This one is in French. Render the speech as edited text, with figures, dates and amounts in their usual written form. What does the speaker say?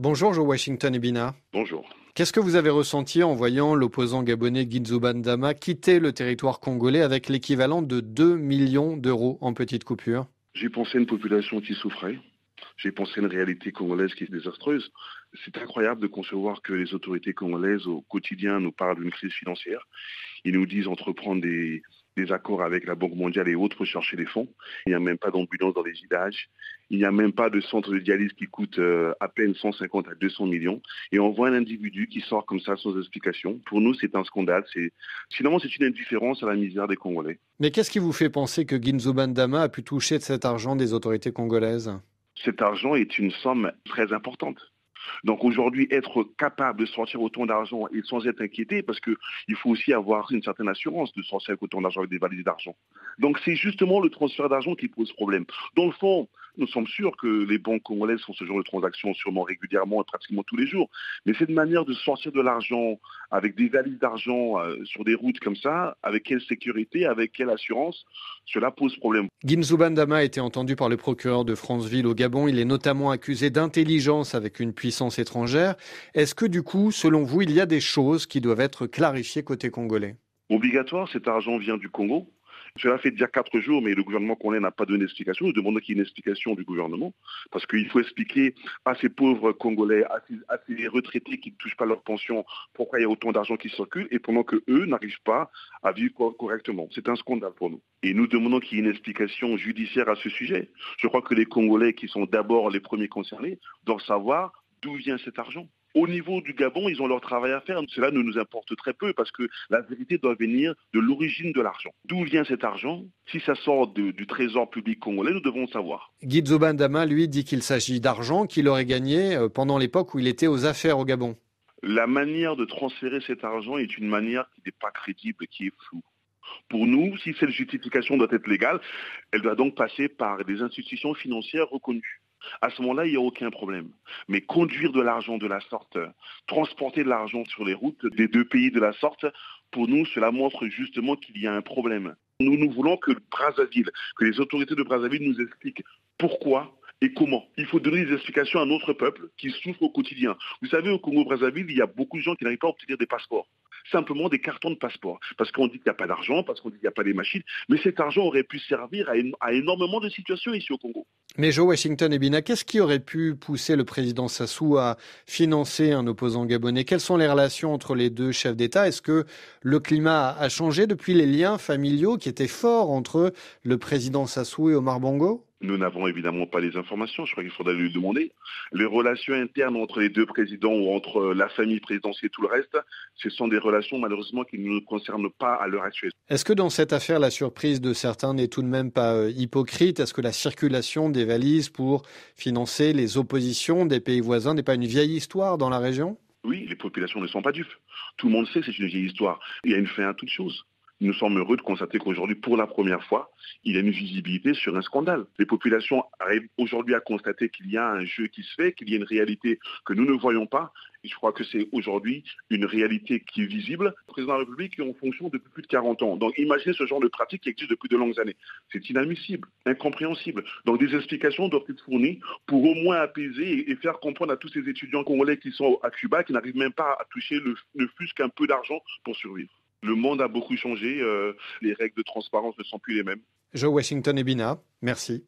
Bonjour Joe Washington Ebina. Bonjour. Qu'est-ce que vous avez ressenti en voyant l'opposant gabonais Guidzo Bandama quitter le territoire congolais avec l'équivalent de 2 millions d'euros en petite coupure? J'ai pensé à une population qui souffrait. J'ai pensé à une réalité congolaise qui est désastreuse. C'est incroyable de concevoir que les autorités congolaises au quotidien nous parlent d'une crise financière. Ils nous disent entreprendre des accords avec la Banque mondiale et autres pour chercher des fonds. Il n'y a même pas d'ambulance dans les villages. Il n'y a même pas de centre de dialyse qui coûte à peine 150 à 200 millions. Et on voit un individu qui sort comme ça sans explication. Pour nous, c'est un scandale. Finalement, c'est une indifférence à la misère des Congolais. Mais qu'est-ce qui vous fait penser que Guidzo Bandama a pu toucher de cet argent des autorités congolaises? Cet argent est une somme très importante. Donc aujourd'hui, être capable de sortir autant d'argent et sans être inquiété, parce qu'il faut aussi avoir une certaine assurance de sortir avec autant d'argent avec des valises d'argent. Donc c'est justement le transfert d'argent qui pose problème. Dans le fond, nous sommes sûrs que les banques congolaises font ce genre de transactions sûrement régulièrement et pratiquement tous les jours. Mais cette manière de sortir de l'argent avec des valises d'argent sur des routes comme ça, avec quelle sécurité, avec quelle assurance, cela pose problème. Guidzo Bandama a été entendu par le procureur de Franceville au Gabon. Il est notamment accusé d'intelligence avec une puissance étrangère. Est-ce que du coup, selon vous, il y a des choses qui doivent être clarifiées côté congolais? Obligatoire, cet argent vient du Congo. Cela fait déjà 4 jours, mais le gouvernement congolais n'a pas donné d'explication. Nous demandons qu'il y ait une explication du gouvernement, parce qu'il faut expliquer à ces pauvres Congolais, à ces retraités qui ne touchent pas leur pension, pourquoi il y a autant d'argent qui circule, et pendant qu'eux n'arrivent pas à vivre correctement. C'est un scandale pour nous. Et nous demandons qu'il y ait une explication judiciaire à ce sujet. Je crois que les Congolais, qui sont d'abord les premiers concernés, doivent savoir d'où vient cet argent. Au niveau du Gabon, ils ont leur travail à faire. Cela ne nous importe très peu parce que la vérité doit venir de l'origine de l'argent. D'où vient cet argent? Si ça sort du trésor public congolais, nous devons savoir. Guidzo Bandama, lui, dit qu'il s'agit d'argent qu'il aurait gagné pendant l'époque où il était aux affaires au Gabon. La manière de transférer cet argent est une manière qui n'est pas crédible, qui est floue. Pour nous, si cette justification doit être légale, elle doit donc passer par des institutions financières reconnues. À ce moment-là, il n'y a aucun problème. Mais conduire de l'argent de la sorte, transporter de l'argent sur les routes des deux pays de la sorte, pour nous, cela montre justement qu'il y a un problème. Nous voulons que Brazzaville, que les autorités de Brazzaville nous expliquent pourquoi et comment. Il faut donner des explications à notre peuple qui souffre au quotidien. Vous savez, au Congo-Brazzaville, il y a beaucoup de gens qui n'arrivent pas à obtenir des passeports. Simplement des cartons de passeport. Parce qu'on dit qu'il n'y a pas d'argent, parce qu'on dit qu'il n'y a pas des machines. Mais cet argent aurait pu servir à énormément de situations ici au Congo. Mais Joe Washington Ebina, qu'est-ce qui aurait pu pousser le président Sassou à financer un opposant gabonais? Quelles sont les relations entre les deux chefs d'État? Est-ce que le climat a changé depuis les liens familiaux qui étaient forts entre le président Sassou et Omar Bongo? Nous n'avons évidemment pas les informations, je crois qu'il faudrait lui demander. Les relations internes entre les deux présidents ou entre la famille présidentielle et tout le reste, ce sont des relations malheureusement qui ne nous concernent pas à l'heure actuelle. Est-ce que dans cette affaire, la surprise de certains n'est tout de même pas hypocrite? Est-ce que la circulation des valises pour financer les oppositions des pays voisins n'est pas une vieille histoire dans la région? Oui, les populations ne sont pas dupes. Tout le monde sait que c'est une vieille histoire. Il y a une fin à toute chose. Nous sommes heureux de constater qu'aujourd'hui, pour la première fois, il y a une visibilité sur un scandale. Les populations arrivent aujourd'hui à constater qu'il y a un jeu qui se fait, qu'il y a une réalité que nous ne voyons pas. Et je crois que c'est aujourd'hui une réalité qui est visible. Le président de la République est en fonction depuis plus de 40 ans. Donc imaginez ce genre de pratique qui existe depuis de longues années. C'est inadmissible, incompréhensible. Donc des explications doivent être fournies pour au moins apaiser et faire comprendre à tous ces étudiants congolais qui sont à Cuba, qui n'arrivent même pas à toucher ne fût-ce qu'un peu d'argent pour survivre. Le monde a beaucoup changé, les règles de transparence ne sont plus les mêmes. Joe Washington Ebina, merci.